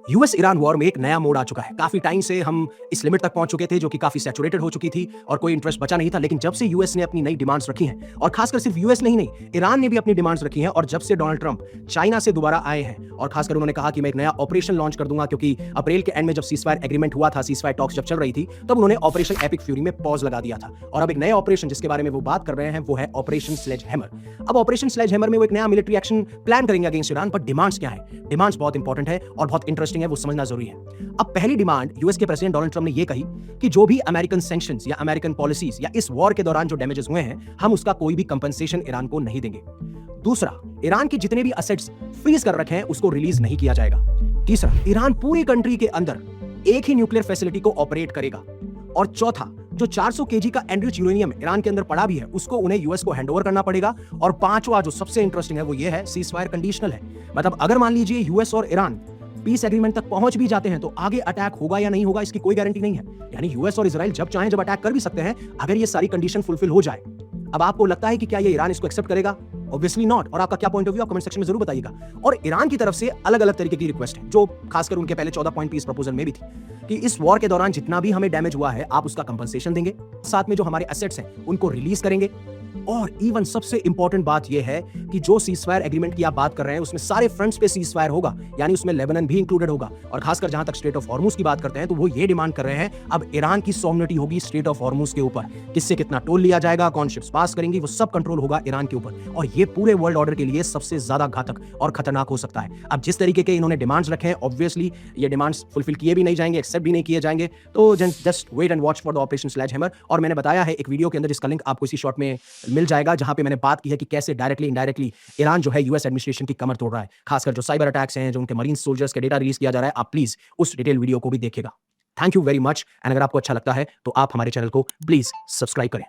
US Iran war में एक नया मोड़ आ चुका है। काफी टाइम से हम इस लिमिट तक पहुंच चुके थे जो कि काफी सैचुरेटेड हो चुकी थी और कोई इंटरेस्ट बचा नहीं था। लेकिन जब से यूएस ने अपनी नई डिमांड्स रखी हैं, और खासकर सिर्फ यूएस नहीं, ईरान ने भी अपनी डिमांड्स रखी हैं, और जब से डोनाल्ड ट्रंप चाइना से दोबारा आए हैं और खासकर उन्होंने कहा कि मैं एक नया ऑपरेशन लॉन्च कर दूंगा, क्योंकि अप्रैल के एंड में जब सीजफायर एग्रीमेंट हुआ था, सीजफायर टॉक्स जब चल रही थी, तब उन्होंने ऑपरेशन एपिक फ्यूरी में पॉज लगा दिया था। और अब एक नया ऑपरेशन जिसके बारे में वो बात कर रहे हैं वो है ऑपरेशन स्लेज हैमर। अब ऑपरेशन स्लेज हैमर में वो एक नया मिलिट्री एक्शन प्लान करेंगे अगेंस्ट ईरान। पर डिमांड्स क्या है? डिमांड्स बहुत इंपॉर्टेंट है और बहुत इंटरेस्टिंग है, वो समझना जरूरी है। अब पहली डिमांड यूएस के प्रेसिडेंट डोनाल्ड ट्रंप ने यह कही कि जो भी अमेरिकन सैंक्शंस या अमेरिकन पॉलिसीज या इस वॉर के दौरान जो डैमेजेस हुए हैं, हम उसका कोई भी कंपनसेशन ईरान को नहीं देंगे। दूसरा, ईरान के जितने भी असेट्स फ्रीज कर रखे हैं उसको रिलीज नहीं किया जाएगा। तीसरा, ईरान पूरी कंट्री के अंदर एक ही न्यूक्लियर फैसिलिटी को ऑपरेट करेगा। और चौथा, जो 400 केजी का एनरिच यूरेनियम ईरान के अंदर पड़ा भी है उसको उन्हें यूएस को हैंडओवर करना पड़ेगा। और पांचवा जो सबसे इंटरेस्टिंग है वो ये है, सीजफायर कंडीशनल है। मतलब अगर मान लीजिए यूएस और ईरान पीस एग्रीमेंट तक पहुंच भी जाते हैं तो आगे अटैक होगा या नहीं होगा इसकी कोई गारंटी नहीं है। यानी यूएस और इजराइल जब चाहें जब अटैक कर भी सकते हैं अगर ये सारी कंडीशन फुलफिल हो जाए। अब आपको लगता है कि क्या ये ईरान इसको एक्सेप्ट करेगा? Obviously not. और आपका क्या पॉइंट ऑफ व्यू आप कमेंट सेक्शन में जरूर बताइएगा। और ईरान की तरफ से अलग अलग तरीके की रिक्वेस्ट है जो खासकर उनके पहले 14 पॉइंट पीस प्रपोजल में भी थी कि इस वॉर के दौरान जितना भी हमें डैमेज हुआ है आप उसका कंपनसेशन देंगे, साथ में जो हमारे एसेट्स हैं उनको रिलीज करेंगे। और इवन सबसे इंपॉर्टेंट बात यह है कि जो सीजफायर एग्रीमेंट की आप बात कर रहे हैं उसमें सारे फ्रंट्स पे सीजफायर होगा, यानी उसमें लेबनान भी इंक्लूडेड होगा। और खासकर जहां तक स्ट्रेट ऑफ हॉर्मुज की बात करते हैं तो वो ये डिमांड कर रहे हैं अब ईरान की सॉवरेनिटी होगी स्ट्रेट ऑफ हॉर्मुज के ऊपर। किससे कितना टोल लिया जाएगा, कौन शिप्स पास करेंगी, वो सब कंट्रोल होगा ईरान के ऊपर। और ये पूरे वर्ल्ड ऑर्डर के लिए सबसे ज्यादा घातक और खतरनाक हो सकता है। अब जिस तरीके के इन्होंने डिमांड्स रखे हैं ऑब्वियसली ये डिमांड्स फुलफिल किए भी नहीं जाएंगे, एक्सेप्ट भी नहीं किए जाएंगे। तो just wait and watch for the operation sledgehammer. और मैंने बताया है एक वीडियो के अंदर जिसका लिंक आपको इसी शॉर्ट में मिल जाएगा, जहां पे मैंने बात की है कि कैसे डायरेक्टली इनडायरेक्टली ईरान जो है यूएस एडमिनिस्ट्रेशन की कमर तोड़ रहा है। खासकर जो साइबर अटैक्स हैं, जो उनके मरीन सोल्जर्स के डेटा रिलीज किया जा रहा है, आप प्लीज उस डिटेल वीडियो को भी देखिएगा। Thank you very much. And अगर आपको अच्छा लगता है तो आप हमारे चैनल को प्लीज सब्सक्राइब करें।